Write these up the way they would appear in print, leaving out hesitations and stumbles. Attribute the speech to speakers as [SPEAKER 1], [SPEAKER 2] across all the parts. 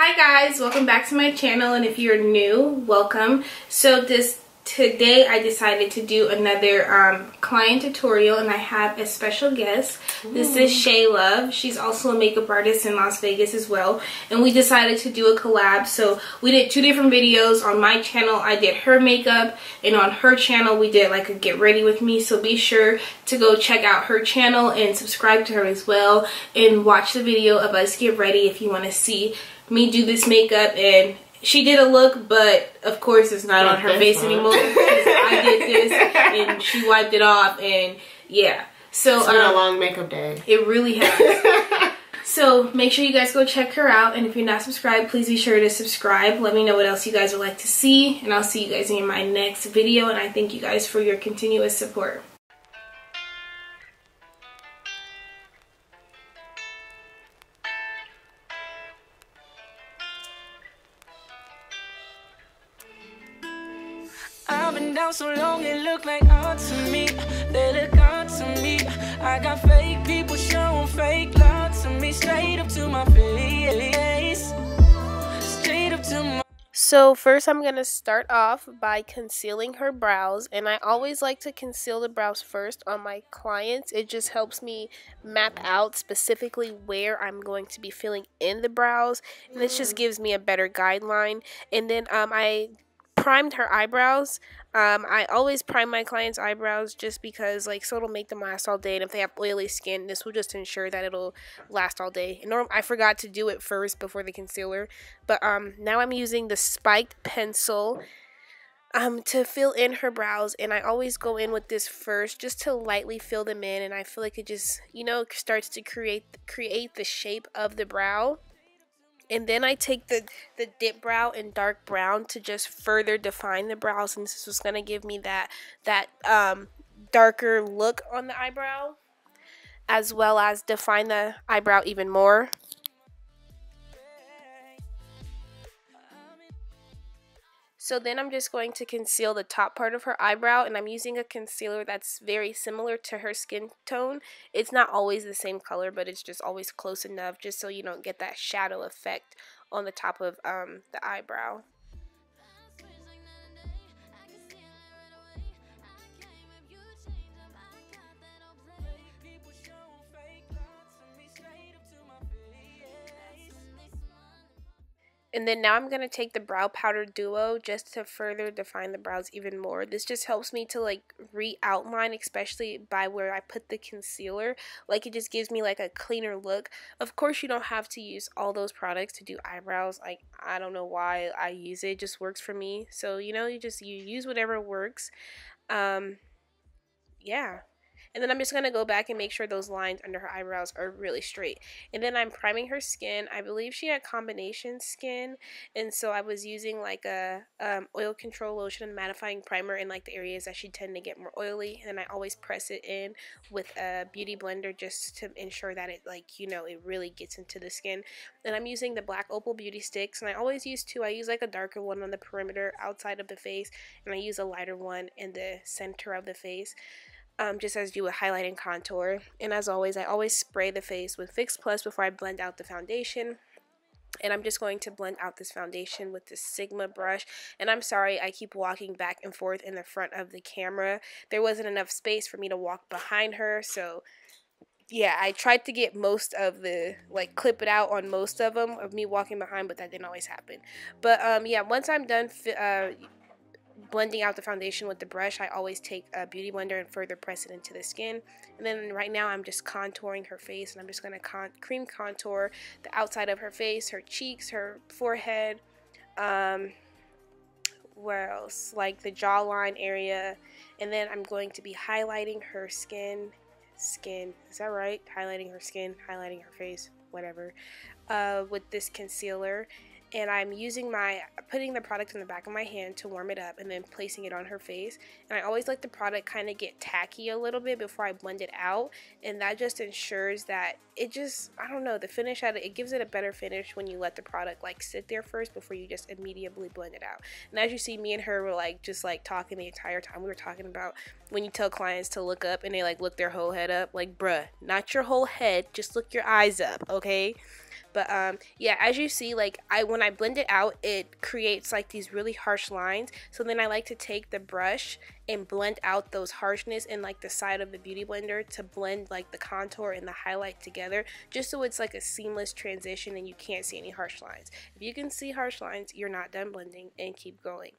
[SPEAKER 1] Hi guys, welcome back to my channel, and if you're new, welcome. So today I decided to do another client tutorial, and I have a special guest. This is Shayla. She's also a makeup artist in Las Vegas as well, and we decided to do a collab. So we did two different videos. On my channel I did her makeup, and on her channel we did like a get ready with me. So be sure to go check out her channel and subscribe to her as well, and watch the video of us get ready if you want to see me do this makeup. And she did a look, but of course it's not on her face anymore because I did this and she wiped it off, and yeah. So
[SPEAKER 2] it's been a long makeup day.
[SPEAKER 1] It really has. So make sure you guys go check her out, and if you're not subscribed, please be sure to subscribe. Let me know what else you guys would like to see, and I'll see you guys in my next video, and I thank you guys for your continuous support.
[SPEAKER 3] I've been down so long it look like art to me. They look art to me. I got fake people showing fake love to me. Straight up to my face. Straight up to my...
[SPEAKER 1] So first I'm going to start off by concealing her brows, and I always like to conceal the brows first on my clients. It just helps me map out specifically where I'm going to be filling in the brows, and this just gives me a better guideline. And then I primed her eyebrows. I always prime my clients' eyebrows just because, like, so it'll make them last all day, and if they have oily skin, this will just ensure that it'll last all day. And I forgot to do it first before the concealer, but now I'm using the spiked pencil to fill in her brows, and I always go in with this first just to lightly fill them in, and I feel like it just, you know, starts to create the shape of the brow. And then I take the dip brow in dark brown to just further define the brows, and this was going to give me that darker look on the eyebrow, as well as define the eyebrow even more. So then I'm just going to conceal the top part of her eyebrow, and I'm using a concealer that's very similar to her skin tone. It's not always the same color, but it's just always close enough just so you don't get that shadow effect on the top of the eyebrow. And then now I'm going to take the brow powder duo just to further define the brows even more. This just helps me to like re-outline, especially by where I put the concealer. Like, it just gives me like a cleaner look. Of course, you don't have to use all those products to do eyebrows. Like, I don't know why I use it. It just works for me. So, you know, you use whatever works. Yeah. And then I'm just going to go back and make sure those lines under her eyebrows are really straight. And then I'm priming her skin. I believe she had combination skin, and so I was using like a oil control lotion and mattifying primer in like the areas that she tend to get more oily. And I always press it in with a beauty blender just to ensure that it, like, you know, it really gets into the skin. And I'm using the black opal beauty sticks, and I always use two. I use like a darker one on the perimeter outside of the face, and I use a lighter one in the center of the face. Just as you would highlight and contour. And as always, I always spray the face with Fix Plus before I blend out the foundation. And I'm just going to blend out this foundation with this Sigma brush. And I'm sorry, I keep walking back and forth in the front of the camera. There wasn't enough space for me to walk behind her, so yeah, I tried to get most of the, like, clip it out on most of them of me walking behind, but that didn't always happen. But yeah, once I'm done blending out the foundation with the brush, I always take a beauty blender and further press it into the skin. And then right now I'm just contouring her face, and I'm just going to cream contour the outside of her face, her cheeks, her forehead, where else, like the jawline area. And then I'm going to be highlighting her skin, is that right? Highlighting her skin, highlighting her face, whatever, with this concealer. And I'm putting the product in the back of my hand to warm it up, and then placing it on her face. And I always let the product kind of get tacky a little bit before I blend it out, and that just ensures that it just, I don't know, the finish at it gives it a better finish when you let the product like sit there first before you just immediately blend it out. And as you see, me and her were like just like talking the entire time. We were talking about when you tell clients to look up and they like look their whole head up, like, bruh, not your whole head, just look your eyes up, okay? But yeah, as you see, like when I blend it out, it creates like these really harsh lines. So then I like to take the brush and blend out those harshness in like the side of the beauty blender to blend like the contour and the highlight together, just so it's like a seamless transition and you can't see any harsh lines. If you can see harsh lines, you're not done blending, and keep going.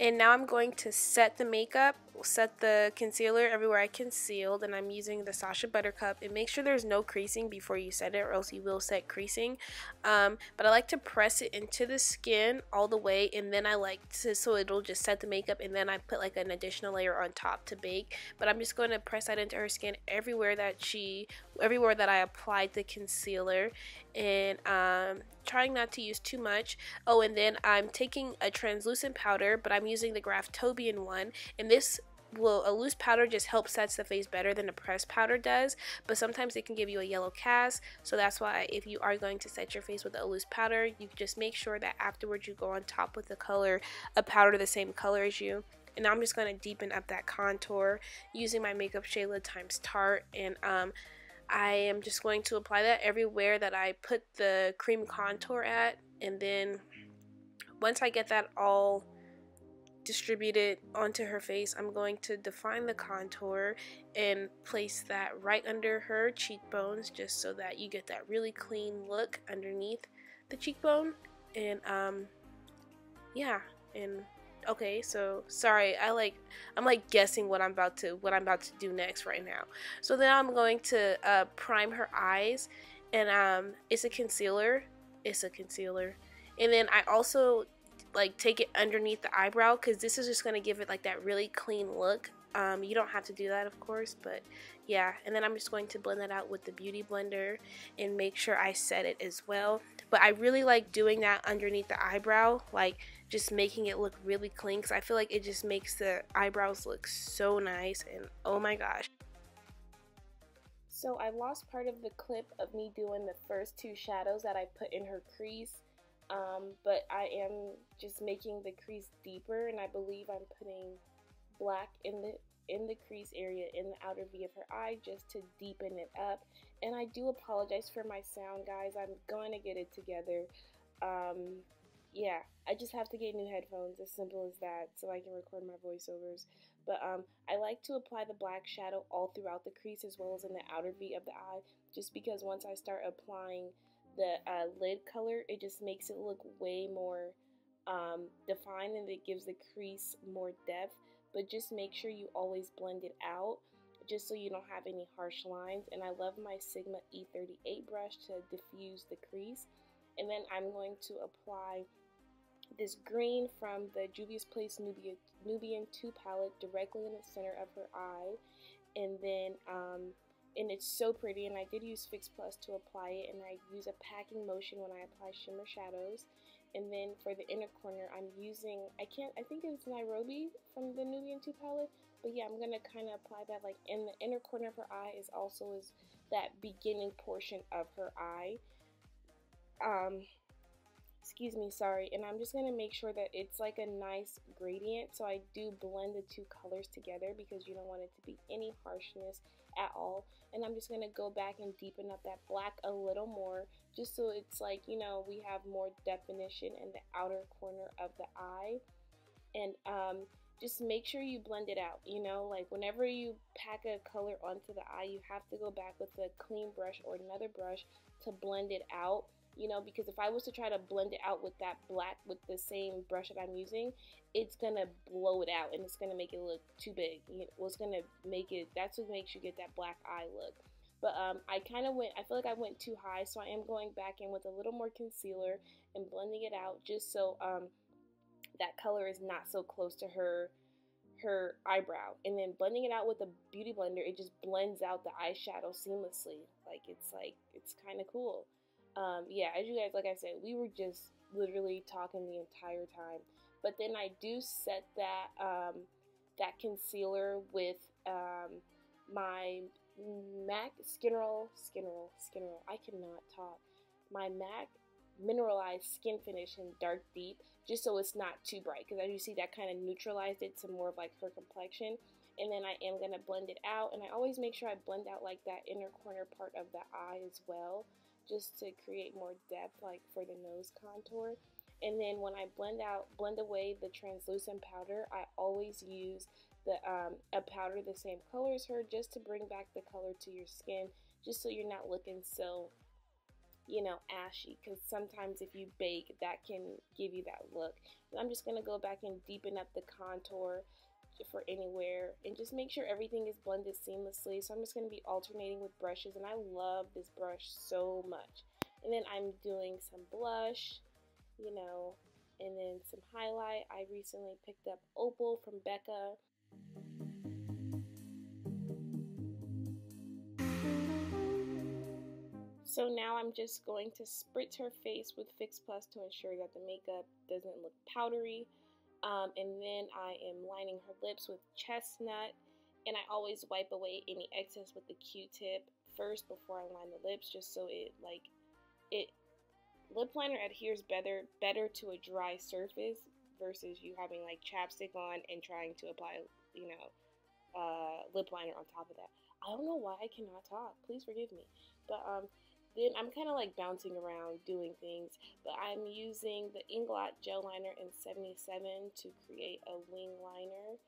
[SPEAKER 1] And now I'm going to set the makeup, set the concealer everywhere I concealed, and I'm using the Sacha Buttercup. And make sure there's no creasing before you set it, or else you will set creasing. But I like to press it into the skin all the way, and then I like to, so it'll just set the makeup, and then I put like an additional layer on top to bake. But I'm just going to press that into her skin everywhere that I applied the concealer, and trying not to use too much. Oh, and then I'm taking a translucent powder, but I'm using the Graftobian one, and a loose powder just helps sets the face better than a pressed powder does, but sometimes it can give you a yellow cast. So that's why if you are going to set your face with a loose powder, you just make sure that afterwards you go on top with a powder the same color as you. And now I'm just going to deepen up that contour using my makeupshayla times Tarte, and I am just going to apply that everywhere that I put the cream contour at. And then once I get that all distributed onto her face, I'm going to define the contour and place that right under her cheekbones, just so that you get that really clean look underneath the cheekbone. And yeah, and okay, so sorry, I'm like guessing what I'm about to do next right now. So then I'm going to prime her eyes, and it's a concealer, and then I also like take it underneath the eyebrow, because this is just going to give it like that really clean look. You don't have to do that, of course, but yeah. And then I'm just going to blend that out with the beauty blender and make sure I set it as well. But I really like doing that underneath the eyebrow, like just making it look really clean, because I feel like it just makes the eyebrows look so nice. And oh my gosh. So I lost part of the clip of me doing the first two shadows that I put in her crease, but I am just making the crease deeper, and I believe I'm putting black in the crease area in the outer V of her eye, just to deepen it up. And I do apologize for my sound, guys. I'm going to get it together. Yeah, I just have to get new headphones, as simple as that, so I can record my voiceovers. But I like to apply the black shadow all throughout the crease, as well as in the outer V of the eye, just because once I start applying the lid color, it just makes it look way more defined, and it gives the crease more depth. But just make sure you always blend it out, just so you don't have any harsh lines. And I love my Sigma E38 brush to diffuse the crease. And then I'm going to apply this green from the Juvia's Place Nubian 2 palette directly in the center of her eye. And then and it's so pretty, and I did use Fix Plus to apply it, and I use a packing motion when I apply shimmer shadows. And then for the inner corner, I'm using, I think it's Nairobi from the Nubian 2 palette, but yeah, I'm going to kind of apply that like in the inner corner of her eye, is that beginning portion of her eye. Excuse me, sorry. And I'm just going to make sure that it's like a nice gradient, so I do blend the two colors together, because you don't want it to be any harshness at all. And I'm just going to go back and deepen up that black a little more, just so it's like, you know, we have more definition in the outer corner of the eye. And just make sure you blend it out, you know, like whenever you pack a color onto the eye, you have to go back with a clean brush or another brush to blend it out. You know, because if I was to try to blend it out with that black, with the same brush that I'm using, it's gonna blow it out, and it's gonna make it look too big. It's gonna make it, that's what makes you get that black eye look. But I feel like I went too high, so I am going back in with a little more concealer and blending it out just so that color is not so close to her eyebrow. And then blending it out with a beauty blender, it just blends out the eyeshadow seamlessly. It's kind of cool. Yeah, as you guys, like I said, we were just literally talking the entire time. But then I do set that that concealer with my MAC I cannot talk. My MAC mineralized skin finish in dark deep, just so it's not too bright, because as you see, that kind of neutralized it to more of like her complexion. And then I am gonna blend it out, and I always make sure I blend out like that inner corner part of the eye as well, just to create more depth, like for the nose contour. And then when I blend away the translucent powder, I always use a powder the same color as her, just to bring back the color to your skin, just so you're not looking so, you know, ashy, because sometimes if you bake, that can give you that look. And I'm just going to go back and deepen up the contour for anywhere and just make sure everything is blended seamlessly. So I'm just going to be alternating with brushes, and I love this brush so much. And then I'm doing some blush, you know, and then some highlight. I recently picked up Opal from Becca. So now I'm just going to spritz her face with Fix Plus to ensure that the makeup doesn't look powdery. And then I am lining her lips with Chestnut, and I always wipe away any excess with the Q-tip first before I line the lips, just so lip liner adheres better to a dry surface versus you having like chapstick on and trying to apply, you know, lip liner on top of that. I don't know why I cannot talk. Please forgive me. But then I'm kind of like bouncing around doing things, but I'm using the Inglot gel liner in 77 to create a wing liner.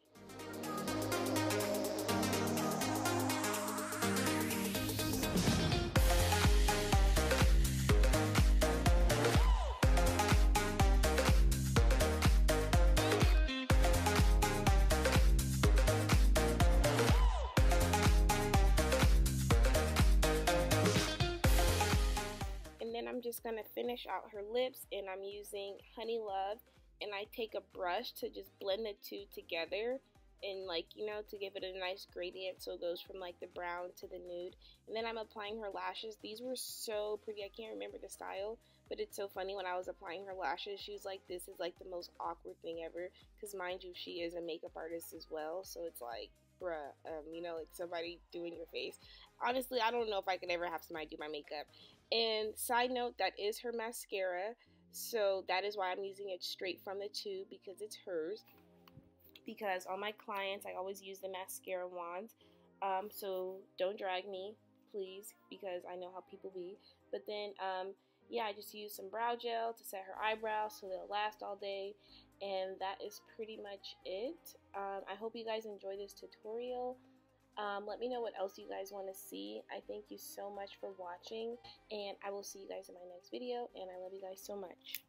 [SPEAKER 1] I'm just going to finish out her lips, and I'm using Honey Love, and I take a brush to just blend the two together and, like, you know, to give it a nice gradient so it goes from like the brown to the nude. And then I'm applying her lashes. These were so pretty. I can't remember the style, but it's so funny. When I was applying her lashes, she was like, this is like the most awkward thing ever, because mind you, she is a makeup artist as well, so it's like, bruh, you know, like somebody doing your face. Honestly, I don't know if I could ever have somebody do my makeup. And side note, that is her mascara, so that is why I'm using it straight from the tube, because it's hers. Because on my clients, I always use the mascara wands, so don't drag me, please, because I know how people be. But then, yeah, I just use some brow gel to set her eyebrows so they'll last all day. And that is pretty much it. I hope you guys enjoy this tutorial. Let me know what else you guys want to see. I thank you so much for watching, and I will see you guys in my next video, and I love you guys so much.